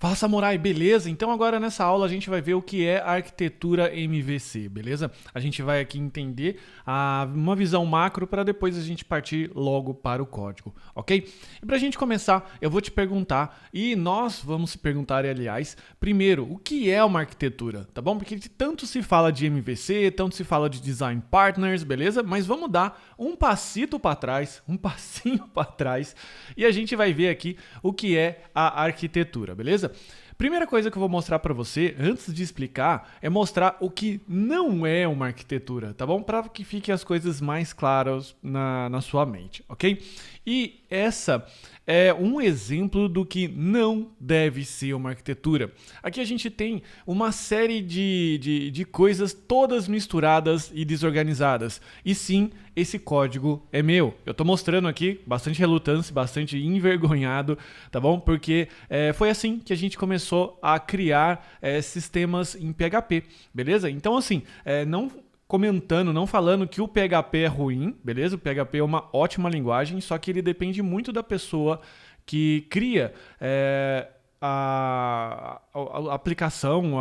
Fala, Samurai, beleza? Então agora nessa aula a gente vai ver o que é a arquitetura MVC, beleza? A gente vai aqui entender uma visão macro para depois a gente partir logo para o código, ok? E para a gente começar, eu vou te perguntar, e nós vamos se perguntar, aliás, primeiro, o que é uma arquitetura, tá bom? Porque tanto se fala de MVC, tanto se fala de Design Partners, beleza? Mas vamos dar um passinho para trás, e a gente vai ver aqui o que é a arquitetura, beleza? Primeira coisa que eu vou mostrar para você, antes de explicar, é mostrar o que não é uma arquitetura, tá bom? Para que fiquem as coisas mais claras na sua mente, ok? E essa é um exemplo do que não deve ser uma arquitetura. Aqui a gente tem uma série de coisas todas misturadas e desorganizadas. E sim, esse código é meu. Eu estou mostrando aqui, bastante relutância, bastante envergonhado, tá bom? Porque foi assim que a gente começou a criar sistemas em PHP, beleza? Então assim, não falando que o PHP é ruim, beleza? O PHP é uma ótima linguagem, só que ele depende muito da pessoa que cria a aplicação,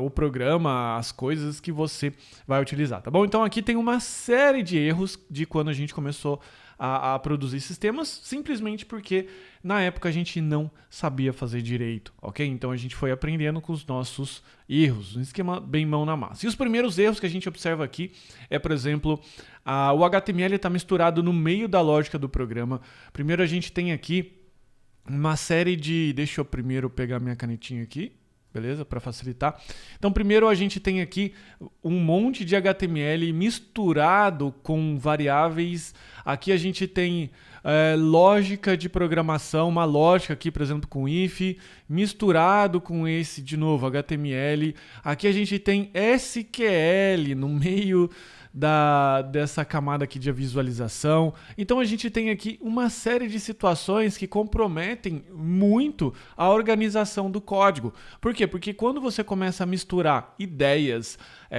o programa, as coisas que você vai utilizar, tá bom? Então aqui tem uma série de erros de quando a gente começou a produzir sistemas, simplesmente porque na época a gente não sabia fazer direito, ok? Então a gente foi aprendendo com os nossos erros, um esquema bem mão na massa. E os primeiros erros que a gente observa aqui é, por exemplo, o HTML está misturado no meio da lógica do programa. Primeiro a gente tem aqui uma série de... Deixa eu primeiro pegar minha canetinha aqui, beleza? Para facilitar. Então, primeiro a gente tem aqui um monte de HTML misturado com variáveis. Aqui a gente tem lógica de programação, uma lógica aqui, por exemplo, com if, misturado com esse, de novo, HTML. Aqui a gente tem SQL no meio dessa camada aqui de visualização. Então a gente tem aqui uma série de situações que comprometem muito a organização do código. Por quê? Porque quando você começa a misturar ideias,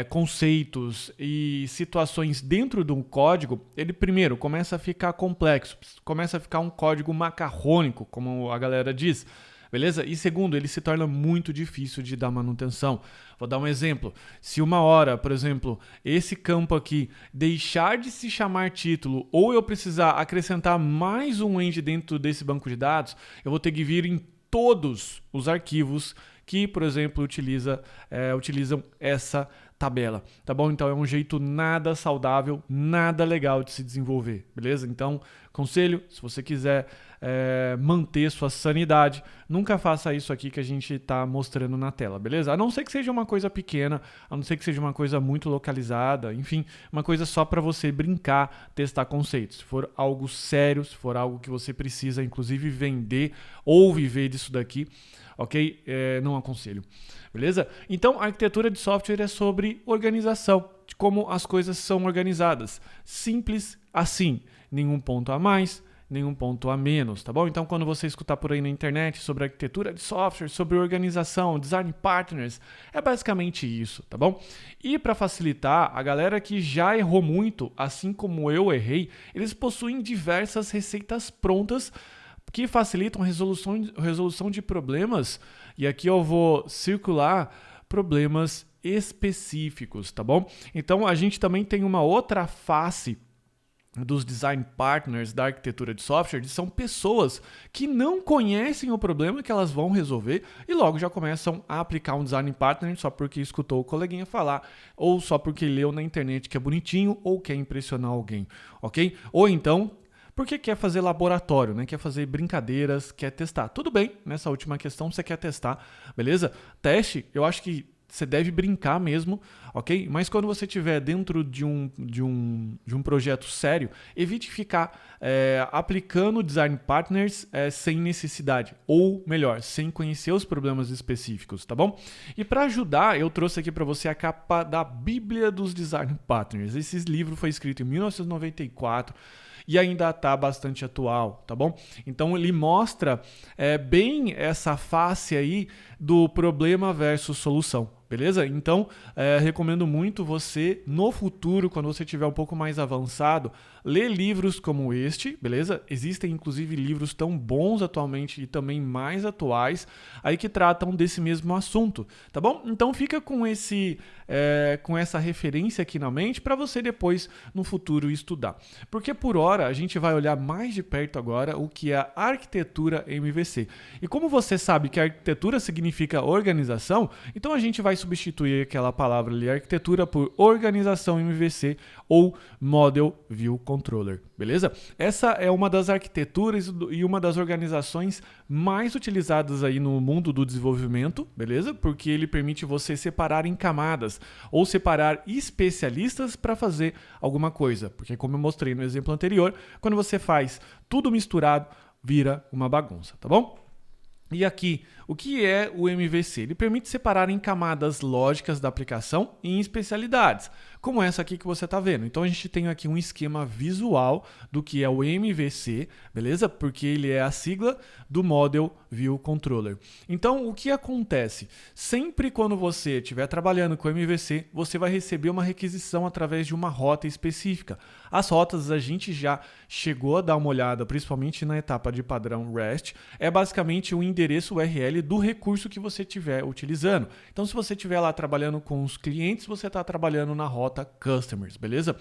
conceitos e situações dentro de um código, ele primeiro começa a ficar complexo, começa a ficar um código macarrônico, como a galera diz. Beleza? E segundo, ele se torna muito difícil de dar manutenção. Vou dar um exemplo. Se uma hora, por exemplo, esse campo aqui deixar de se chamar título ou eu precisar acrescentar mais um end dentro desse banco de dados, eu vou ter que vir em todos os arquivos que, por exemplo, utilizam essa tabela, tá bom? Então é um jeito nada saudável, nada legal de se desenvolver, beleza? Então, conselho, se você quiser manter sua sanidade, nunca faça isso aqui que a gente está mostrando na tela, beleza? A não ser que seja uma coisa pequena, a não ser que seja uma coisa muito localizada, enfim, uma coisa só para você brincar, testar conceitos. Se for algo sério, se for algo que você precisa, inclusive, vender ou viver disso daqui, ok? Não aconselho, beleza? Então, a arquitetura de software é sobre organização, de como as coisas são organizadas. Simples assim, nenhum ponto a mais, nenhum ponto a menos, tá bom? Então, quando você escutar por aí na internet sobre arquitetura de software, sobre organização, design partners, é basicamente isso, tá bom? E para facilitar, a galera que já errou muito, assim como eu errei, eles possuem diversas receitas prontas que facilitam a resolução de problemas. E aqui eu vou circular problemas específicos, tá bom? Então, a gente também tem uma outra face dos design partners da arquitetura de software, são pessoas que não conhecem o problema que elas vão resolver e logo já começam a aplicar um design partner só porque escutou o coleguinha falar ou só porque leu na internet que é bonitinho ou quer impressionar alguém, ok? Ou então porque quer fazer laboratório, né? Quer fazer brincadeiras, quer testar. Tudo bem, nessa última questão você quer testar, beleza? Teste, eu acho que você deve brincar mesmo, ok? Mas quando você estiver dentro de um projeto sério, evite ficar aplicando design partners sem necessidade. Ou melhor, sem conhecer os problemas específicos, tá bom? E para ajudar, eu trouxe aqui para você a capa da Bíblia dos Design Partners. Esse livro foi escrito em 1994 e ainda está bastante atual, tá bom? Então ele mostra bem essa face aí do problema versus solução. beleza? Então, recomendo muito você, no futuro, quando você estiver um pouco mais avançado, ler livros como este, beleza? Existem, inclusive, livros tão bons atualmente e também mais atuais, aí que tratam desse mesmo assunto, tá bom? Então, fica com essa referência aqui na mente para você depois, no futuro, estudar. Porque, por hora, a gente vai olhar mais de perto agora o que é a arquitetura MVC. E como você sabe que a arquitetura significa organização, então a gente vai substituir aquela palavra ali, arquitetura, por organização MVC ou Model View Controller, beleza? Essa é uma das arquiteturas e uma das organizações mais utilizadas aí no mundo do desenvolvimento, beleza? Porque ele permite você separar em camadas ou separar especialistas para fazer alguma coisa. Porque como eu mostrei no exemplo anterior, quando você faz tudo misturado, vira uma bagunça, tá bom? E aqui, o que é o MVC? Ele permite separar em camadas lógicas da aplicação e em especialidades, como essa aqui que você está vendo. Então a gente tem aqui um esquema visual do que é o MVC, beleza? Porque ele é a sigla do Model View Controller. Então o que acontece? Sempre quando você estiver trabalhando com MVC, você vai receber uma requisição através de uma rota específica. As rotas a gente já chegou a dar uma olhada, principalmente na etapa de padrão REST, é basicamente o endereço URL do recurso que você estiver utilizando. Então, se você estiver lá trabalhando com os clientes, você está trabalhando na rota Customers, beleza?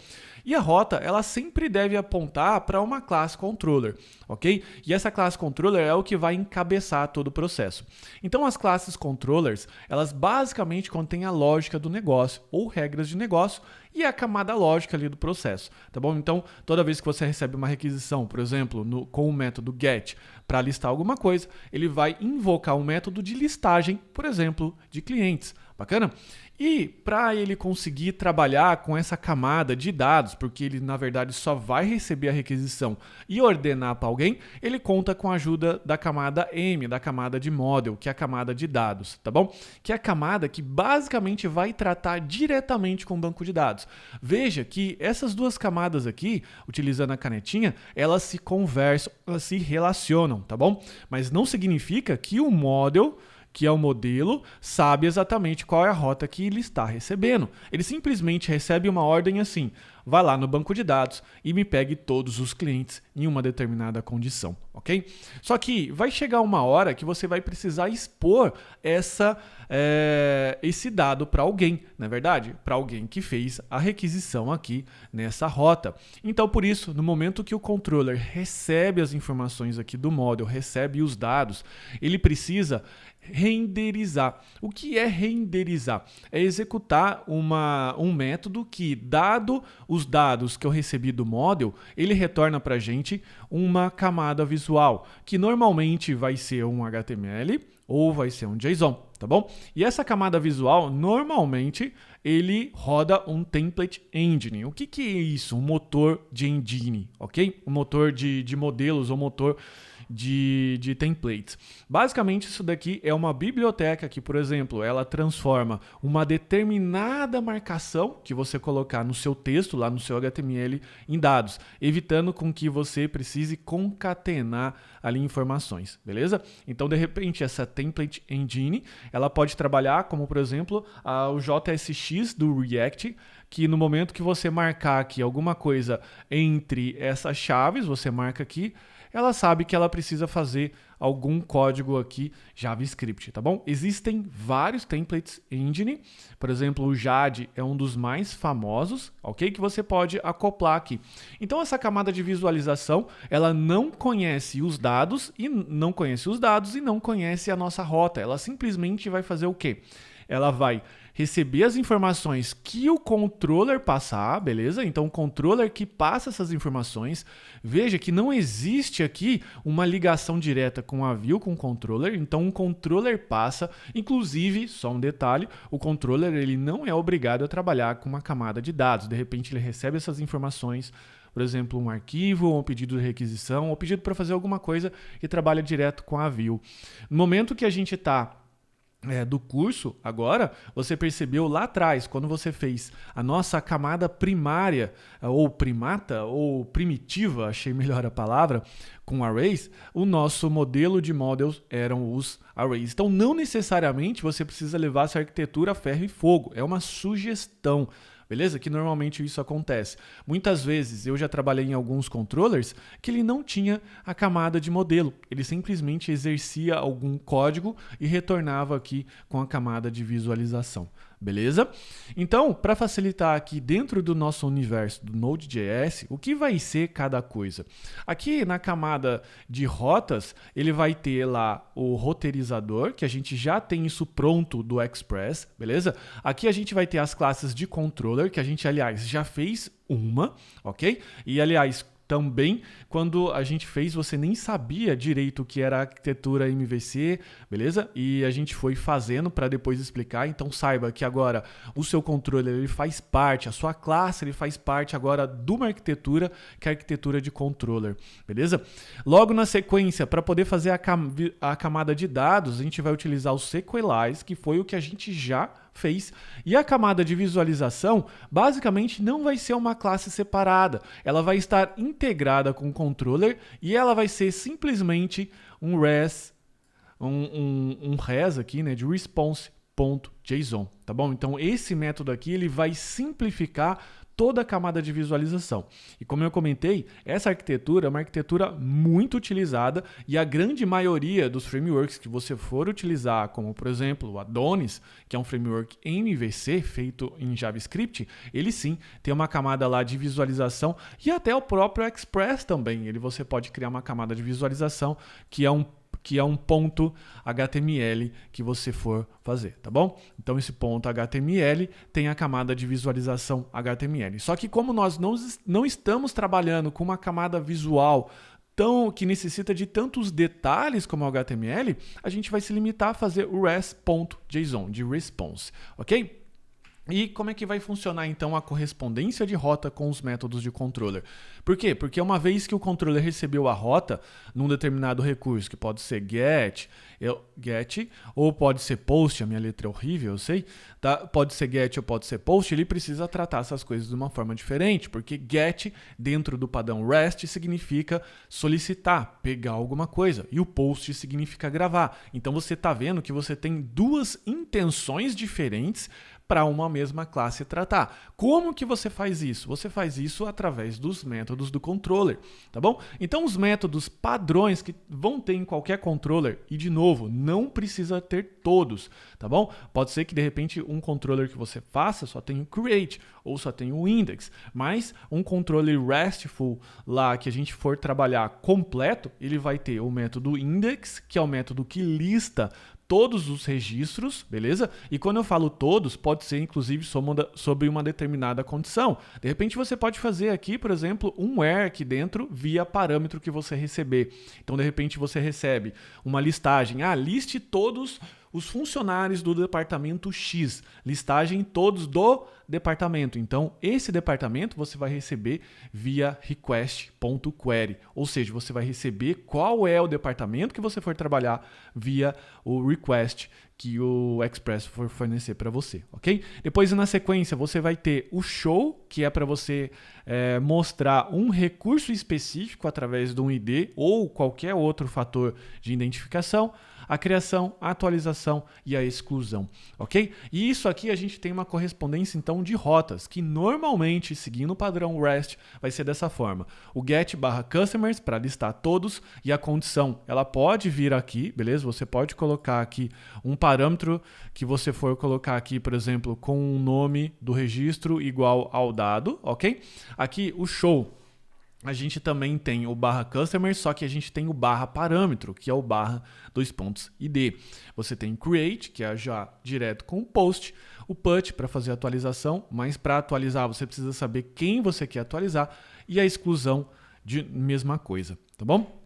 E a rota, ela sempre deve apontar para uma classe Controller, ok? E essa classe Controller é o que vai encabeçar todo o processo. Então, as classes Controllers, elas basicamente contêm a lógica do negócio ou regras de negócio e a camada lógica ali do processo, tá bom? Então, toda vez que você recebe uma requisição, por exemplo, com o método GET para listar alguma coisa, ele vai invocar um método de listagem, por exemplo, de clientes. Bacana? E para ele conseguir trabalhar com essa camada de dados, porque ele na verdade só vai receber a requisição e ordenar para alguém, ele conta com a ajuda da camada M, da camada de model, que é a camada de dados, tá bom? Que é a camada que basicamente vai tratar diretamente com o banco de dados. Veja que essas duas camadas aqui, utilizando a canetinha, elas se conversam, elas se relacionam, tá bom? Mas não significa que o model, que é o modelo, sabe exatamente qual é a rota que ele está recebendo. Ele simplesmente recebe uma ordem assim: vai lá no banco de dados e me pegue todos os clientes em uma determinada condição, ok? Só que vai chegar uma hora que você vai precisar expor esse dado para alguém, não é verdade? Para alguém que fez a requisição aqui nessa rota. Então, por isso, no momento que o controller recebe as informações aqui do model, recebe os dados, ele precisa renderizar. O que é renderizar? É executar um método que, dado os dados que eu recebi do model, ele retorna para a gente uma camada visual, que normalmente vai ser um HTML ou vai ser um JSON, tá bom? E essa camada visual, normalmente, ele roda um template engine. O que é isso? Um motor de engine, ok? Um motor de modelos ou motor de templates. Basicamente, isso daqui é uma biblioteca que, por exemplo, ela transforma uma determinada marcação que você colocar no seu texto, lá no seu HTML, em dados, evitando com que você precise concatenar ali informações, beleza? Então, de repente, essa template engine, ela pode trabalhar como, por exemplo, o JSX do React, que no momento que você marcar aqui alguma coisa entre essas chaves, você marca aqui, ela sabe que ela precisa fazer algum código aqui JavaScript, tá bom? Existem vários templates engine, por exemplo, o Jade é um dos mais famosos, ok? Que você pode acoplar aqui. Então, essa camada de visualização, ela não conhece os dados e não conhece a nossa rota. Ela simplesmente vai fazer o quê? Ela vai receber as informações que o controller passar, beleza? Então, o controller que passa essas informações. Veja que não existe aqui uma ligação direta com a view, com o controller. Então, o controller passa. Inclusive, só um detalhe, o controller ele não é obrigado a trabalhar com uma camada de dados. De repente, ele recebe essas informações, por exemplo, um arquivo, ou um pedido de requisição, ou pedido para fazer alguma coisa e trabalha direto com a view. No momento que a gente está do curso, agora, você percebeu lá atrás, quando você fez a nossa camada primária, ou primata, ou primitiva, achei melhor a palavra, com arrays, o nosso modelo de models eram os arrays. Então, não necessariamente você precisa levar essa arquitetura a ferro e fogo, é uma sugestão. Beleza? Que normalmente isso acontece. Muitas vezes eu já trabalhei em alguns controllers que ele não tinha a camada de modelo. Ele simplesmente exercia algum código e retornava aqui com a camada de visualização. Beleza? Então, para facilitar aqui dentro do nosso universo do Node.js, o que vai ser cada coisa? Aqui na camada de rotas, ele vai ter lá o roteirizador, que a gente já tem isso pronto do Express, beleza? Aqui a gente vai ter as classes de controller, que a gente, aliás, já fez uma, ok? E, aliás, também, quando a gente fez, você nem sabia direito o que era a arquitetura MVC, beleza? E a gente foi fazendo para depois explicar. Então saiba que agora o seu controller ele faz parte, a sua classe ele faz parte agora de uma arquitetura, que é a arquitetura de controller, beleza? Logo na sequência, para poder fazer a camada de dados, a gente vai utilizar o Sequelize, que foi o que a gente já fez. E a camada de visualização, basicamente, não vai ser uma classe separada. Ela vai estar integrada com o controller e ela vai ser simplesmente um res, um res aqui, né, de response.json, tá bom? Então, esse método aqui, ele vai simplificar toda a camada de visualização. E como eu comentei, essa arquitetura é uma arquitetura muito utilizada e a grande maioria dos frameworks que você for utilizar, como por exemplo o Adonis, que é um framework MVC feito em JavaScript, ele sim tem uma camada lá de visualização e até o próprio Express também. Você pode criar uma camada de visualização que é um ponto HTML que você for fazer, tá bom? Então esse ponto HTML tem a camada de visualização HTML. Só que como nós não estamos trabalhando com uma camada visual que necessita de tantos detalhes como o HTML, a gente vai se limitar a fazer o res.json, de response, ok? E como é que vai funcionar então a correspondência de rota com os métodos de controller? Por quê? Porque uma vez que o controller recebeu a rota num determinado recurso, que pode ser get ou pode ser post, a minha letra é horrível, eu sei, tá? Pode ser get ou pode ser post, ele precisa tratar essas coisas de uma forma diferente, porque get dentro do padrão REST significa solicitar, pegar alguma coisa, e o post significa gravar. Então você está vendo que você tem duas intenções diferentes para uma mesma classe tratar. Como que você faz isso? Você faz isso através dos métodos do controller, tá bom? Então os métodos padrões que vão ter em qualquer controller, e de novo, não precisa ter todos, tá bom? Pode ser que de repente um controller que você faça só tenha o create ou só tenha o index, mas um controller RESTful lá que a gente for trabalhar completo, ele vai ter o método index, que é o método que lista todos os registros, beleza? E quando eu falo todos, pode ser inclusive sobre uma determinada condição. De repente você pode fazer aqui, por exemplo, um where aqui dentro via parâmetro que você receber. Então, de repente você recebe uma listagem. Liste todos os funcionários do departamento X. Listagem todos do departamento. Então, esse departamento você vai receber via request.query. Ou seja, você vai receber qual é o departamento que você for trabalhar via o request que o Express for fornecer para você, ok? Depois, na sequência, você vai ter o show, que é para você mostrar um recurso específico através de um ID ou qualquer outro fator de identificação, a criação, a atualização e a exclusão, ok? E isso aqui a gente tem uma correspondência, então, de rotas, que normalmente, seguindo o padrão REST, vai ser dessa forma. O get/customers para listar todos e a condição, ela pode vir aqui, beleza? Você pode colocar aqui um parâmetro que você for colocar aqui, por exemplo, com o nome do registro igual ao dado, ok? Aqui o show, a gente também tem o /customer, só que a gente tem o /parâmetro, que é o /id. Você tem create, que é já direto com o post, o put para fazer a atualização, mas para atualizar você precisa saber quem você quer atualizar, e a exclusão de mesma coisa, tá bom?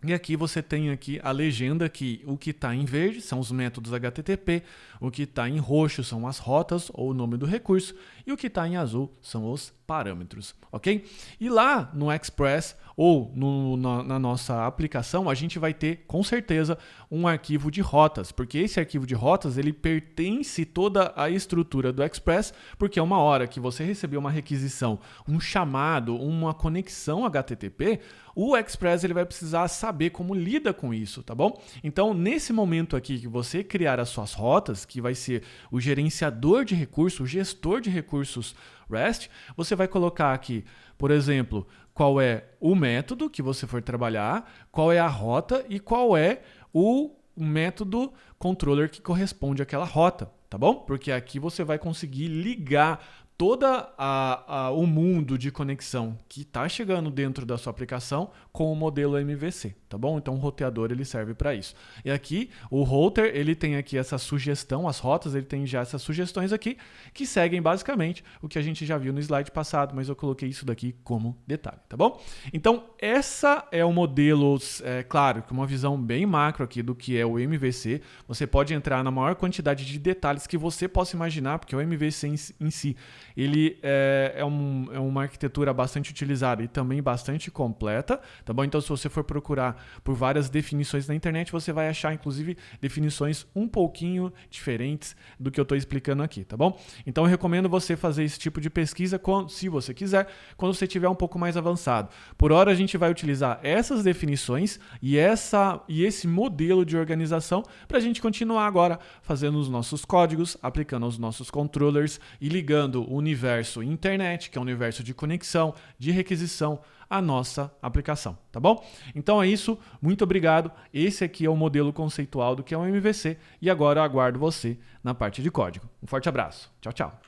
E aqui você tem aqui a legenda que o que está em verde são os métodos HTTP, o que está em roxo são as rotas ou o nome do recurso e o que está em azul são os parâmetros, ok? E lá no Express ou na nossa aplicação, a gente vai ter, com certeza, um arquivo de rotas, porque esse arquivo de rotas, ele pertence toda a estrutura do Express, porque uma hora que você receber uma requisição, um chamado, uma conexão HTTP, o Express ele vai precisar saber como lida com isso, tá bom? Então, nesse momento aqui que você criar as suas rotas, que vai ser o gerenciador de recursos, o gestor de recursos REST, você vai colocar aqui, por exemplo, qual é o método que você for trabalhar, qual é a rota e qual é o método controller que corresponde àquela rota, tá bom? Porque aqui você vai conseguir ligar todo o mundo de conexão que está chegando dentro da sua aplicação com o modelo MVC, tá bom? Então o roteador ele serve para isso. E aqui o router ele tem aqui essa sugestão, as rotas ele tem já essas sugestões aqui que seguem basicamente o que a gente já viu no slide passado, mas eu coloquei isso daqui como detalhe, tá bom? Então essa é o modelo, claro, com uma visão bem macro aqui do que é o MVC. Você pode entrar na maior quantidade de detalhes que você possa imaginar, porque o MVC em si ele é uma arquitetura bastante utilizada e também bastante completa, tá bom? Então, se você for procurar por várias definições na internet, você vai achar, inclusive, definições um pouquinho diferentes do que eu estou explicando aqui, tá bom? Então, eu recomendo você fazer esse tipo de pesquisa, se você quiser, quando você estiver um pouco mais avançado. Por hora, a gente vai utilizar essas definições e esse modelo de organização para a gente continuar agora fazendo os nossos códigos, aplicando os nossos controllers e ligando o universo internet, que é o universo de conexão, de requisição, a nossa aplicação, tá bom? Então é isso, muito obrigado. Esse aqui é o modelo conceitual do que é o MVC e agora eu aguardo você na parte de código. Um forte abraço. Tchau, tchau.